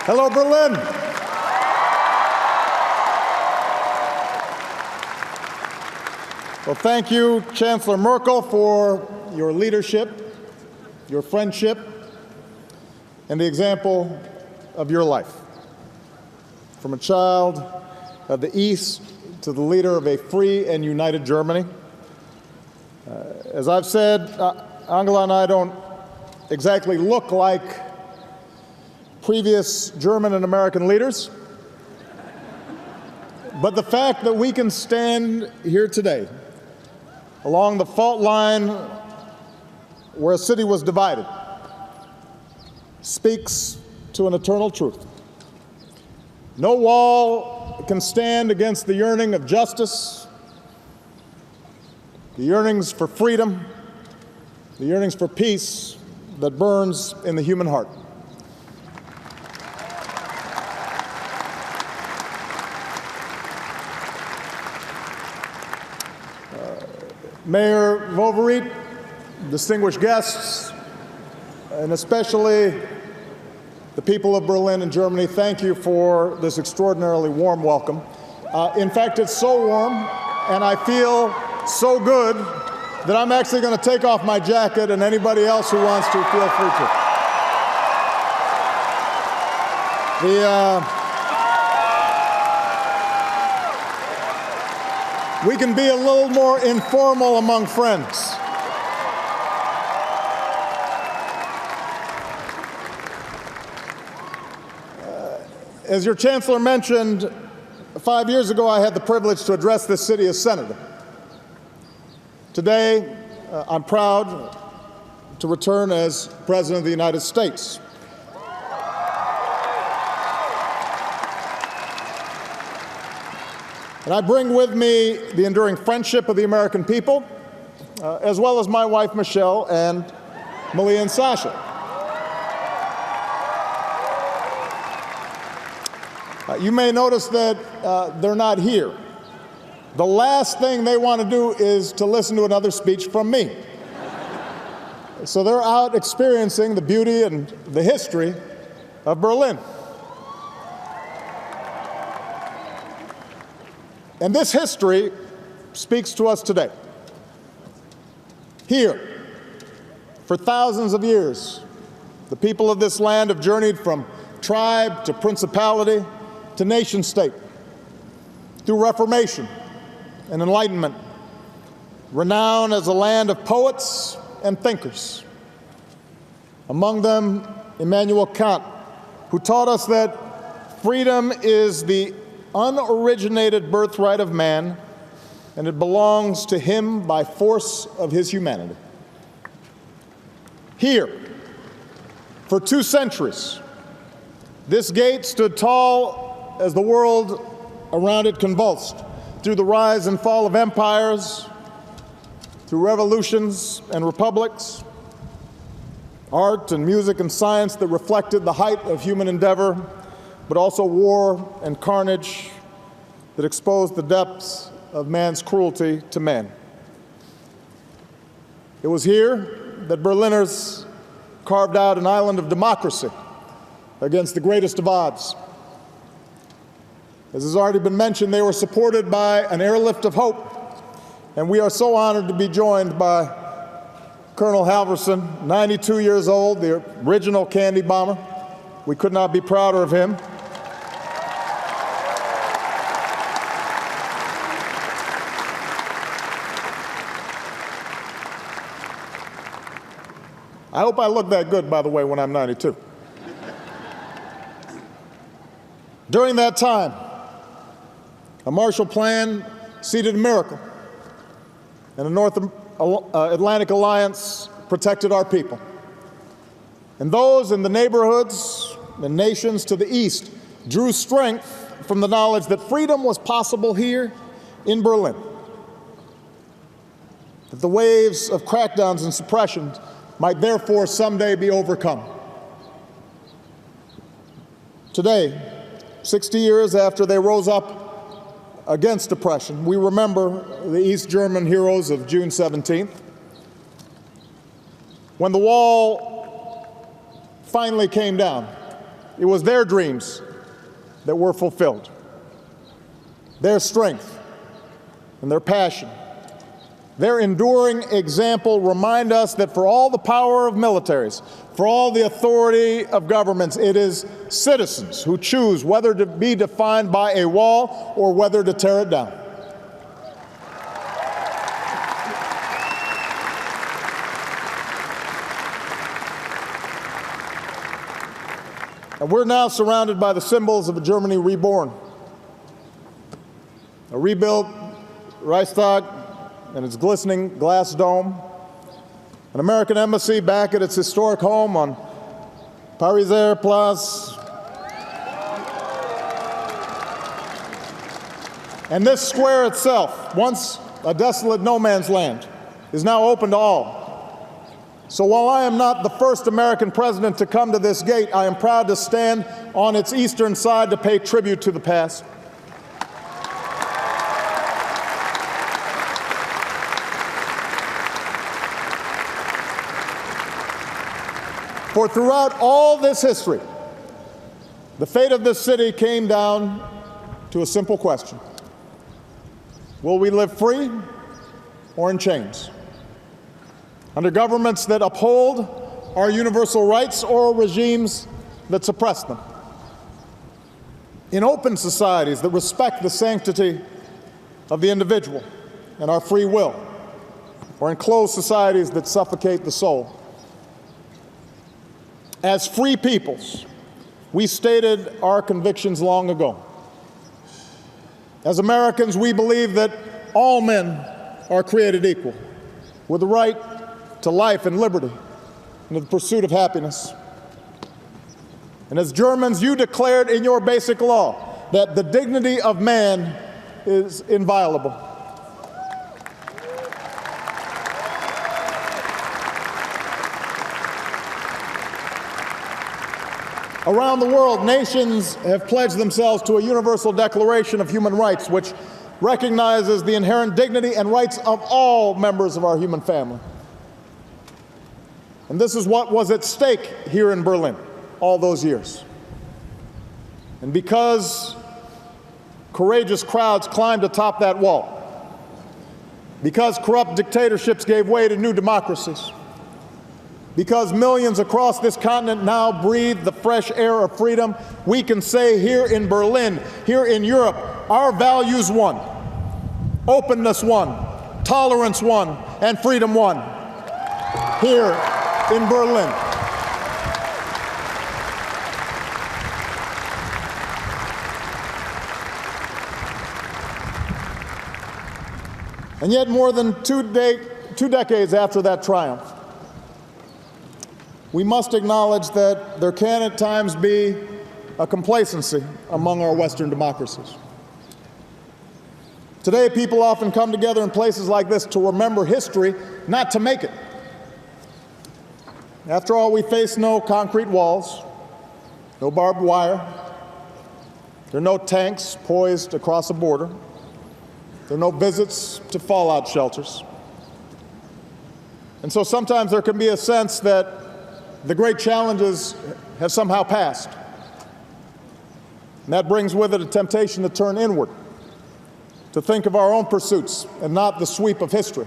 Hello, Berlin. Well, thank you, Chancellor Merkel, for your leadership, your friendship, and the example of your life. From a child of the East to the leader of a free and united Germany. As I've said, Angela and I don't exactly look like previous German and American leaders, but the fact that we can stand here today along the fault line where a city was divided speaks to an eternal truth. No wall can stand against the yearning of justice, the yearnings for freedom, the yearnings for peace that burns in the human heart. Mayor Vovereet, distinguished guests, and especially the people of Berlin and Germany, thank you for this extraordinarily warm welcome. In fact, it's so warm, and I feel so good that I'm actually going to take off my jacket, and anybody else who wants to, feel free to. We can be a little more informal among friends. As your chancellor mentioned, 5 years ago I had the privilege to address this city as senator. Today, I'm proud to return as President of the United States. And I bring with me the enduring friendship of the American people, as well as my wife, Michelle, and Malia and Sasha. You may notice that they're not here. The last thing they want to do is to listen to another speech from me. So they're out experiencing the beauty and the history of Berlin. And this history speaks to us today. Here, for thousands of years, the people of this land have journeyed from tribe to principality to nation state through Reformation and Enlightenment, renowned as a land of poets and thinkers. Among them, Immanuel Kant, who taught us that freedom is the unoriginated birthright of man, and it belongs to him by force of his humanity. Here, for 2 centuries, this gate stood tall as the world around it convulsed, through the rise and fall of empires, through revolutions and republics, art and music and science that reflected the height of human endeavor, but also war and carnage that exposed the depths of man's cruelty to man. It was here that Berliners carved out an island of democracy against the greatest of odds. As has already been mentioned, they were supported by an airlift of hope, and we are so honored to be joined by Colonel Halverson, 92 years old, the original candy bomber. We could not be prouder of him. I hope I look that good, by the way, when I'm 92. During that time, a Marshall Plan seeded a miracle, and the North Atlantic Alliance protected our people. And those in the neighborhoods and nations to the east drew strength from the knowledge that freedom was possible here in Berlin, that the waves of crackdowns and suppressions might therefore someday be overcome. Today, 60 years after they rose up against oppression, we remember the East German heroes of June 17th. When the wall finally came down, it was their dreams that were fulfilled. Their strength and their passion, their enduring example remind us that for all the power of militaries, for all the authority of governments, it is citizens who choose whether to be defined by a wall or whether to tear it down. And we're now surrounded by the symbols of a Germany reborn. A rebuilt Reichstag and its glistening glass dome, an American embassy back at its historic home on Pariser Place, and this square itself, once a desolate no man's land, is now open to all. So while I am not the first American president to come to this gate, I am proud to stand on its eastern side to pay tribute to the past. For throughout all this history, the fate of this city came down to a simple question: will we live free or in chains? Under governments that uphold our universal rights or regimes that suppress them? In open societies that respect the sanctity of the individual and our free will, or in closed societies that suffocate the soul? As free peoples, we stated our convictions long ago. As Americans, we believe that all men are created equal, with the right to life and liberty and the pursuit of happiness. And as Germans, you declared in your basic law that the dignity of man is inviolable. Around the world, nations have pledged themselves to a universal declaration of human rights, which recognizes the inherent dignity and rights of all members of our human family. And this is what was at stake here in Berlin all those years. And because courageous crowds climbed atop that wall, because corrupt dictatorships gave way to new democracies, because millions across this continent now breathe the fresh air of freedom, we can say here in Berlin, here in Europe, our values won. Openness won, tolerance won, and freedom won. Here in Berlin. And yet, more than two decades after that triumph, we must acknowledge that there can at times be a complacency among our Western democracies. Today, people often come together in places like this to remember history, not to make it. After all, we face no concrete walls, no barbed wire. There are no tanks poised across a border. There are no visits to fallout shelters. And so sometimes there can be a sense that the great challenges have somehow passed. And that brings with it a temptation to turn inward, to think of our own pursuits and not the sweep of history,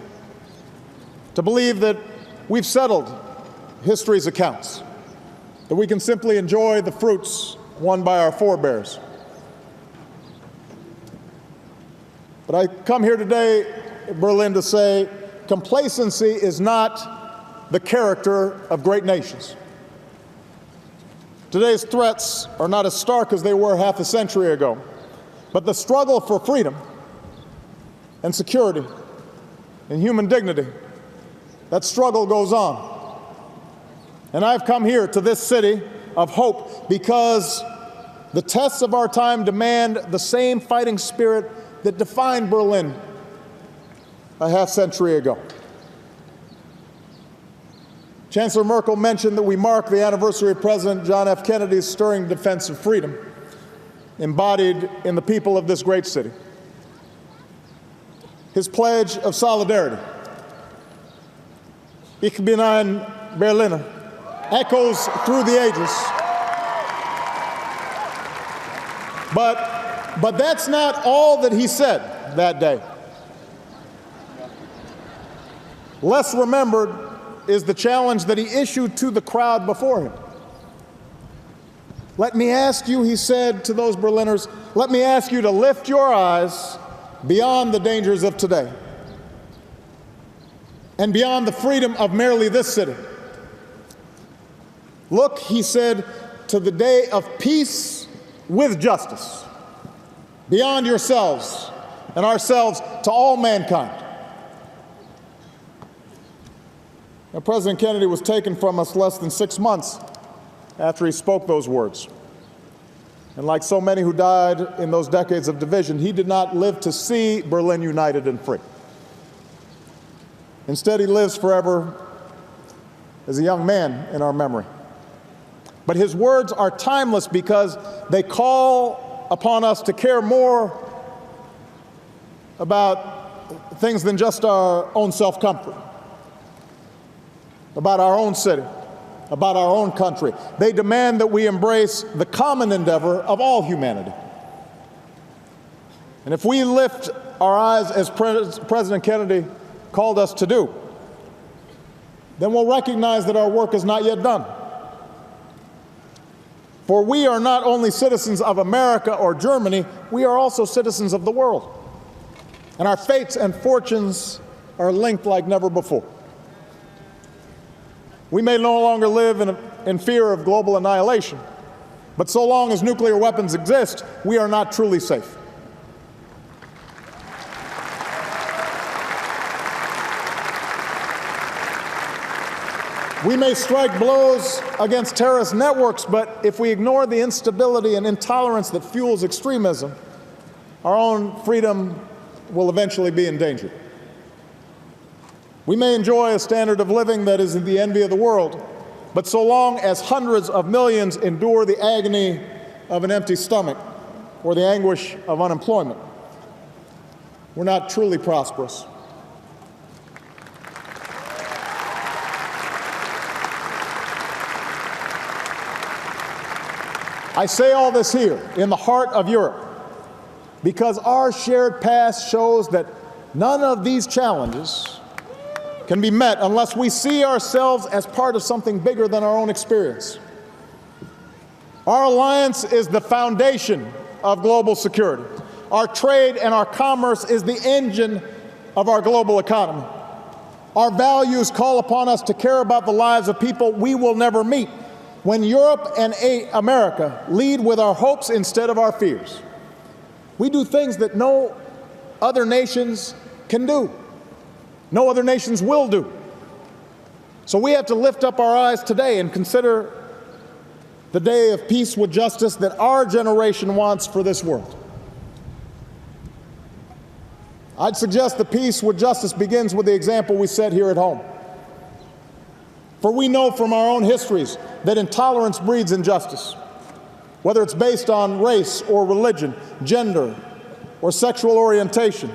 to believe that we've settled history's accounts, that we can simply enjoy the fruits won by our forebears. But I come here today in Berlin to say complacency is not the character of great nations. Today's threats are not as stark as they were half a century ago, but the struggle for freedom and security and human dignity, that struggle goes on. And I've come here to this city of hope because the tests of our time demand the same fighting spirit that defined Berlin a half century ago. Chancellor Merkel mentioned that we mark the anniversary of President John F. Kennedy's stirring defense of freedom, embodied in the people of this great city. His pledge of solidarity, Ich bin ein Berliner, echoes through the ages. But that's not all that he said that day. Less remembered is the challenge that he issued to the crowd before him. Let me ask you, he said to those Berliners, let me ask you to lift your eyes beyond the dangers of today and beyond the freedom of merely this city. Look, he said, to the day of peace with justice, beyond yourselves and ourselves to all mankind. Now, President Kennedy was taken from us less than 6 months after he spoke those words. And like so many who died in those decades of division, he did not live to see Berlin united and free. Instead, he lives forever as a young man in our memory. But his words are timeless because they call upon us to care more about things than just our own self-comfort, about our own city, about our own country. They demand that we embrace the common endeavor of all humanity. And if we lift our eyes as President Kennedy called us to do, then we'll recognize that our work is not yet done. For we are not only citizens of America or Germany, we are also citizens of the world. And our fates and fortunes are linked like never before. We may no longer live in fear of global annihilation, but so long as nuclear weapons exist, we are not truly safe. We may strike blows against terrorist networks, but if we ignore the instability and intolerance that fuels extremism, our own freedom will eventually be endangered. We may enjoy a standard of living that is the envy of the world, but so long as hundreds of millions endure the agony of an empty stomach or the anguish of unemployment, we're not truly prosperous. I say all this here in the heart of Europe because our shared past shows that none of these challenges can be met unless we see ourselves as part of something bigger than our own experience. Our alliance is the foundation of global security. Our trade and our commerce is the engine of our global economy. Our values call upon us to care about the lives of people we will never meet. When Europe and America lead with our hopes instead of our fears, we do things that no other nations can do, no other nations will do. So we have to lift up our eyes today and consider the day of peace with justice that our generation wants for this world. I'd suggest that peace with justice begins with the example we set here at home. For we know from our own histories that intolerance breeds injustice, whether it's based on race or religion, gender, or sexual orientation.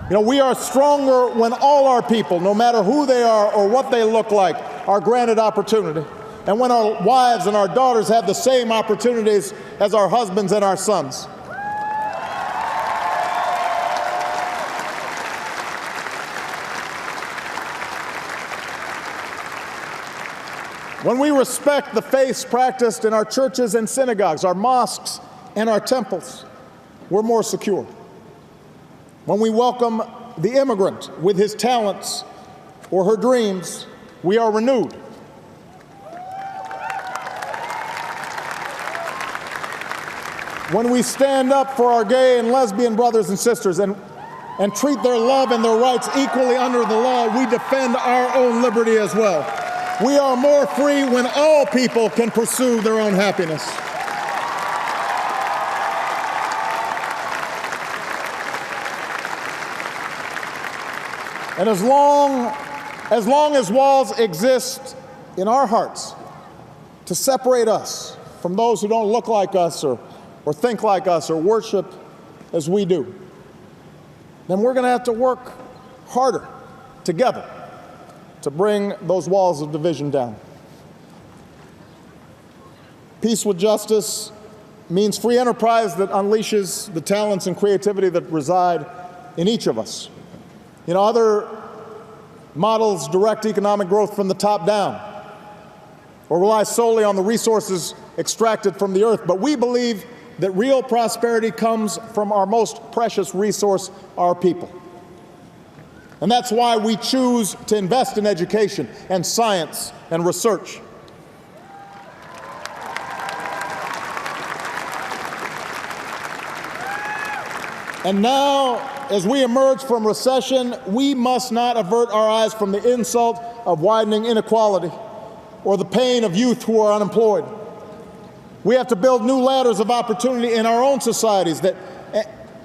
You know, we are stronger when all our people, no matter who they are or what they look like, are granted opportunity, and when our wives and our daughters have the same opportunities as our husbands and our sons. When we respect the faiths practiced in our churches and synagogues, our mosques and our temples, we're more secure. When we welcome the immigrant with his talents or her dreams, we are renewed. When we stand up for our gay and lesbian brothers and sisters and treat their love and their rights equally under the law, we defend our own liberty as well. We are more free when all people can pursue their own happiness. And as long as walls exist in our hearts to separate us from those who don't look like us or think like us or worship as we do, then we're going to have to work harder together to bring those walls of division down. Peace with justice means free enterprise that unleashes the talents and creativity that reside in each of us. You know, other models direct economic growth from the top down or rely solely on the resources extracted from the earth. But we believe that real prosperity comes from our most precious resource, our people. And that's why we choose to invest in education and science and research. And now, as we emerge from recession, we must not avert our eyes from the insult of widening inequality or the pain of youth who are unemployed. We have to build new ladders of opportunity in our own societies that,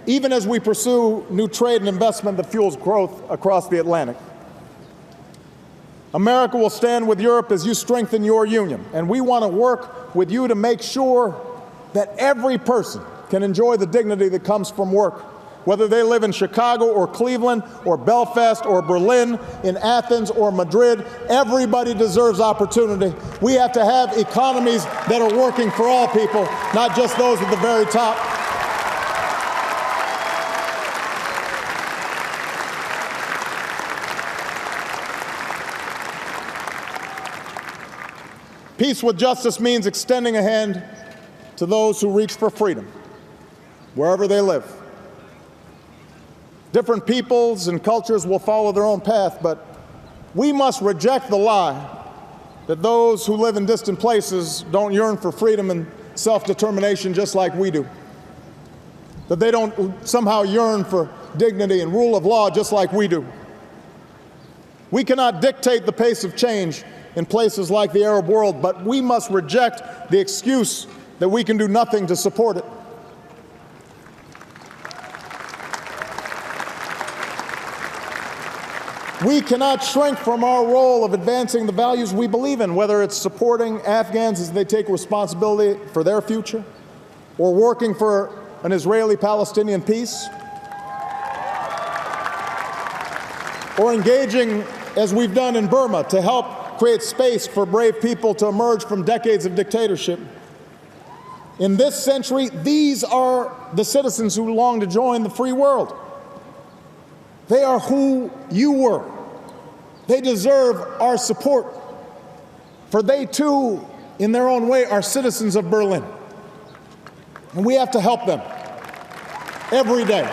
even as we pursue new trade and investment that fuels growth across the Atlantic. America will stand with Europe as you strengthen your union, and we want to work with you to make sure that every person can enjoy the dignity that comes from work, whether they live in Chicago or Cleveland or Belfast or Berlin, in Athens or Madrid. Everybody deserves opportunity. We have to have economies that are working for all people, not just those at the very top. Peace with justice means extending a hand to those who reach for freedom, wherever they live. Different peoples and cultures will follow their own path, but we must reject the lie that those who live in distant places don't yearn for freedom and self-determination just like we do, that they don't somehow yearn for dignity and rule of law just like we do. We cannot dictate the pace of change in places like the Arab world, but we must reject the excuse that we can do nothing to support it. We cannot shrink from our role of advancing the values we believe in, whether it's supporting Afghans as they take responsibility for their future, or working for an Israeli-Palestinian peace, or engaging, as we've done in Burma, to help create space for brave people to emerge from decades of dictatorship. In this century, these are the citizens who long to join the free world. They are who you were. They deserve our support, for they too, in their own way, are citizens of Berlin. And we have to help them every day.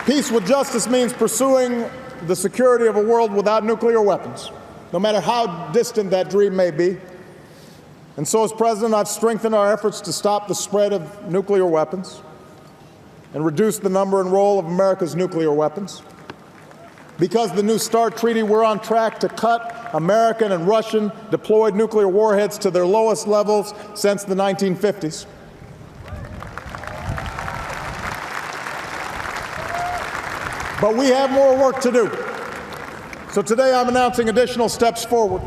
Peace with justice means pursuing the security of a world without nuclear weapons, no matter how distant that dream may be. And so, as President, I've strengthened our efforts to stop the spread of nuclear weapons and reduce the number and role of America's nuclear weapons. Because of the New START treaty, we're on track to cut American and Russian deployed nuclear warheads to their lowest levels since the 1950s. But we have more work to do. So today I'm announcing additional steps forward.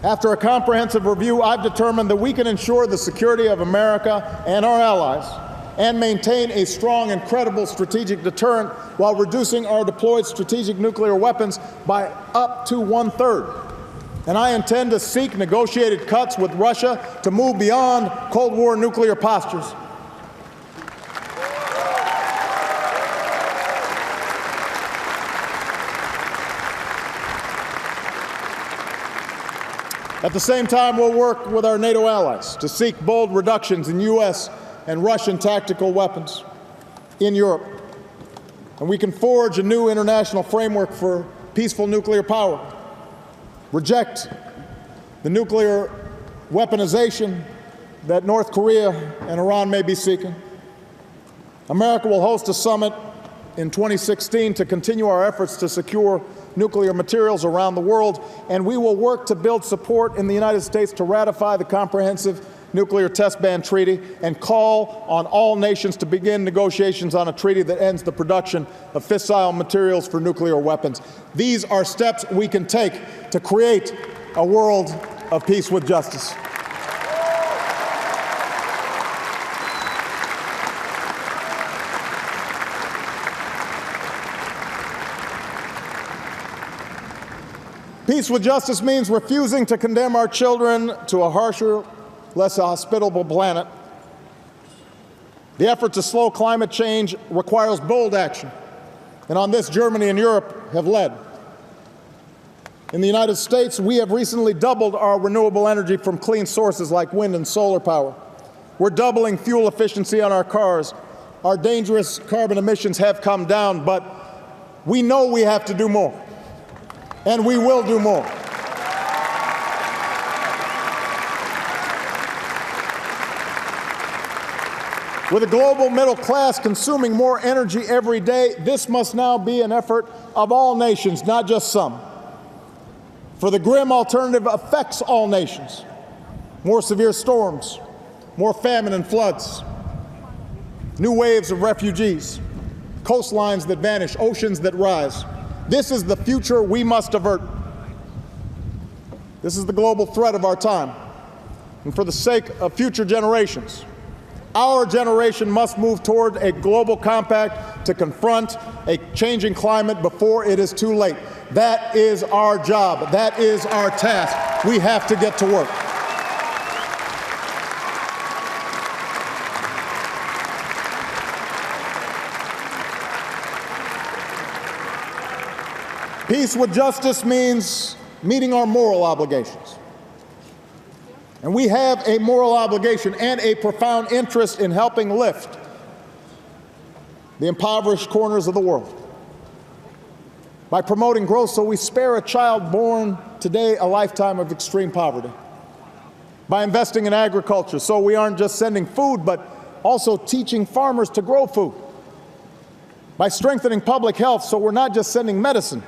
After a comprehensive review, I've determined that we can ensure the security of America and our allies and maintain a strong and credible strategic deterrent while reducing our deployed strategic nuclear weapons by up to 1/3. And I intend to seek negotiated cuts with Russia to move beyond Cold War nuclear postures. At the same time, we'll work with our NATO allies to seek bold reductions in U.S. and Russian tactical weapons in Europe. And we can forge a new international framework for peaceful nuclear power, reject the nuclear weaponization that North Korea and Iran may be seeking. America will host a summit in 2016 to continue our efforts to secure nuclear materials around the world, and we will work to build support in the United States to ratify the Comprehensive Nuclear Test Ban Treaty and call on all nations to begin negotiations on a treaty that ends the production of fissile materials for nuclear weapons. These are steps we can take to create a world of peace with justice. Peace with justice means refusing to condemn our children to a harsher, less hospitable planet. The effort to slow climate change requires bold action, and on this, Germany and Europe have led. In the United States, we have recently doubled our renewable energy from clean sources like wind and solar power. We're doubling fuel efficiency on our cars. Our dangerous carbon emissions have come down, but we know we have to do more, and we will do more. With a global middle class consuming more energy every day, this must now be an effort of all nations, not just some. For the grim alternative affects all nations. More severe storms, more famine and floods, new waves of refugees, coastlines that vanish, oceans that rise. This is the future we must avert. This is the global threat of our time. And for the sake of future generations, our generation must move toward a global compact to confront a changing climate before it is too late. That is our job. That is our task. We have to get to work. Peace with justice means meeting our moral obligations. And we have a moral obligation and a profound interest in helping lift the impoverished corners of the world by promoting growth so we spare a child born today a lifetime of extreme poverty, by investing in agriculture so we aren't just sending food but also teaching farmers to grow food, by strengthening public health so we're not just sending medicine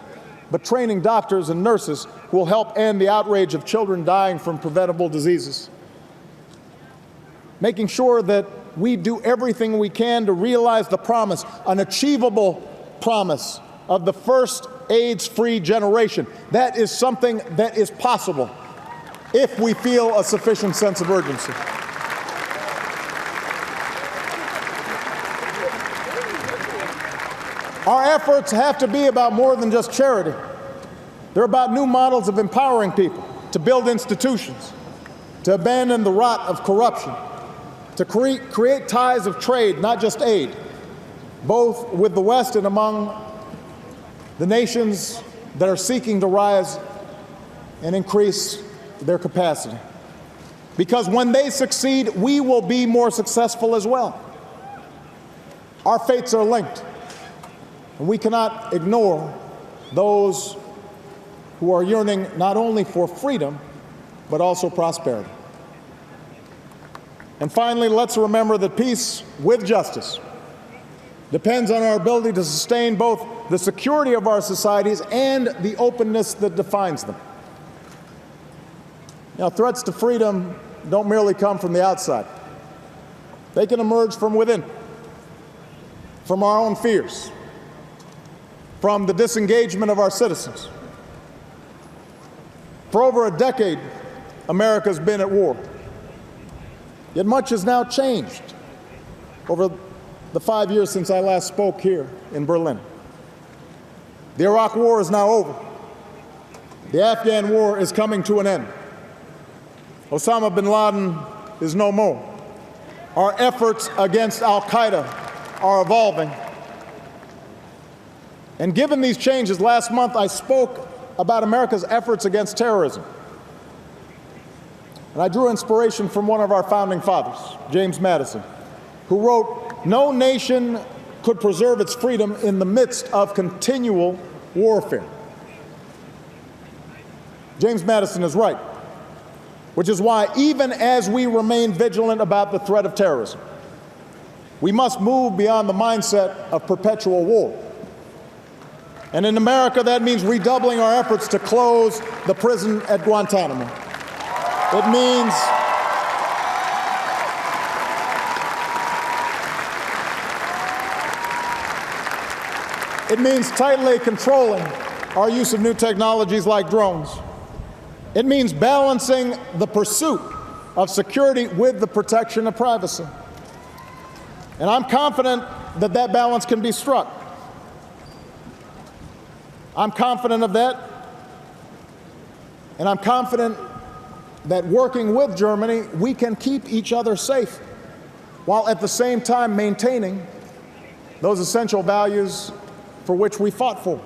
but training doctors and nurses who will help end the outrage of children dying from preventable diseases. Making sure that we do everything we can to realize the promise, an achievable promise, of the first AIDS-free generation. That is something that is possible if we feel a sufficient sense of urgency. Our efforts have to be about more than just charity. They're about new models of empowering people to build institutions, to abandon the rot of corruption, to create ties of trade, not just aid, both with the West and among the nations that are seeking to rise and increase their capacity. Because when they succeed, we will be more successful as well. Our fates are linked. And we cannot ignore those who are yearning not only for freedom, but also prosperity. And finally, let's remember that peace with justice depends on our ability to sustain both the security of our societies and the openness that defines them. Now, threats to freedom don't merely come from the outside. They can emerge from within, from our own fears, from the disengagement of our citizens. For over a decade, America's been at war. Yet much has now changed over the 5 years since I last spoke here in Berlin. The Iraq War is now over. The Afghan War is coming to an end. Osama bin Laden is no more. Our efforts against al-Qaeda are evolving. And given these changes, last month I spoke about America's efforts against terrorism. And I drew inspiration from one of our founding fathers, James Madison, who wrote, "No nation could preserve its freedom in the midst of continual warfare." James Madison is right, which is why even as we remain vigilant about the threat of terrorism, we must move beyond the mindset of perpetual war. And in America, that means redoubling our efforts to close the prison at Guantanamo. It means tightly controlling our use of new technologies like drones. It means balancing the pursuit of security with the protection of privacy. And I'm confident that that balance can be struck. I'm confident of that And I'm confident that working with Germany, we can keep each other safe while at the same time maintaining those essential values for which we fought for.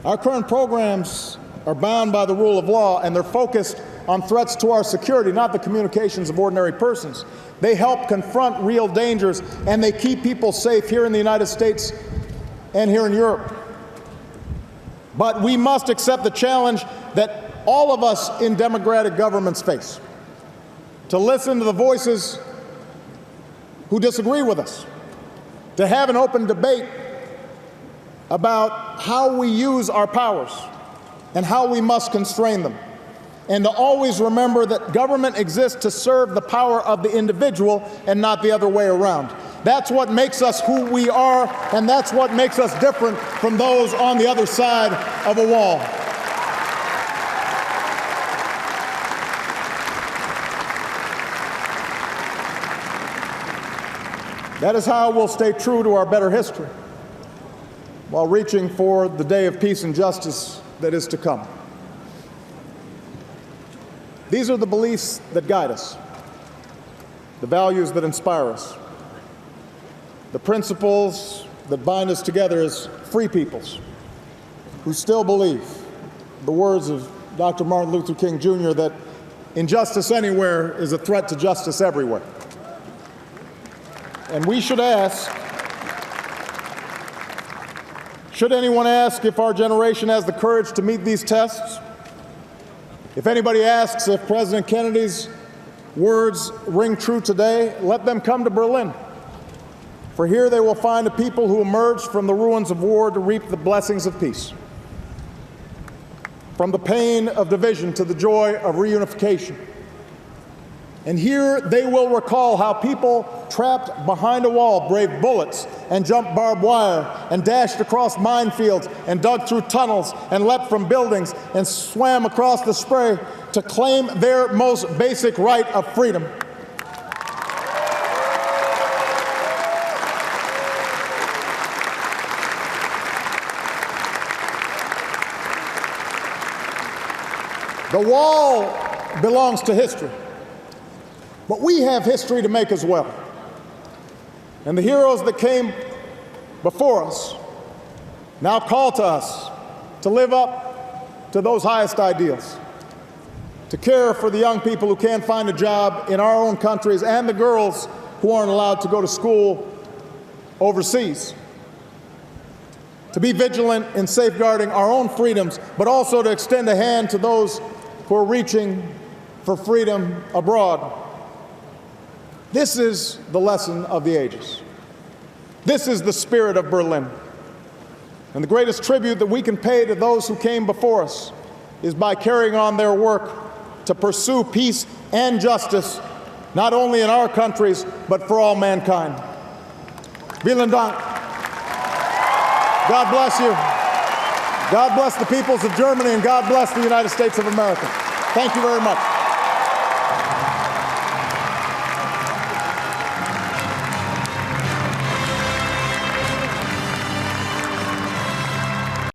Our current programs are bound by the rule of law, and they're focused on threats to our security, not the communications of ordinary persons. They help confront real dangers, and they keep people safe here in the United States and here in Europe. But we must accept the challenge that all of us in democratic governments face, to listen to the voices who disagree with us, to have an open debate about how we use our powers and how we must constrain them, and to always remember that government exists to serve the power of the individual and not the other way around. That's what makes us who we are, and that's what makes us different from those on the other side of a wall. That is how we'll stay true to our better history while reaching for the day of peace and justice that is to come. These are the beliefs that guide us, the values that inspire us, the principles that bind us together as free peoples who still believe the words of Dr. Martin Luther King Jr. that injustice anywhere is a threat to justice everywhere. And we should ask, should anyone ask if our generation has the courage to meet these tests? If anybody asks if President Kennedy's words ring true today, let them come to Berlin. For here they will find a people who emerged from the ruins of war to reap the blessings of peace. From the pain of division to the joy of reunification. And here they will recall how people trapped behind a wall braved bullets and jumped barbed wire and dashed across minefields and dug through tunnels and leapt from buildings and swam across the Spree to claim their most basic right of freedom. The wall belongs to history. But we have history to make as well. And the heroes that came before us now call to us to live up to those highest ideals, to care for the young people who can't find a job in our own countries and the girls who aren't allowed to go to school overseas, to be vigilant in safeguarding our own freedoms, but also to extend a hand to those who are reaching for freedom abroad. This is the lesson of the ages. This is the spirit of Berlin. And the greatest tribute that we can pay to those who came before us is by carrying on their work to pursue peace and justice, not only in our countries, but for all mankind. Vielen Dank. God bless you. God bless the peoples of Germany, and God bless the United States of America. Thank you very much.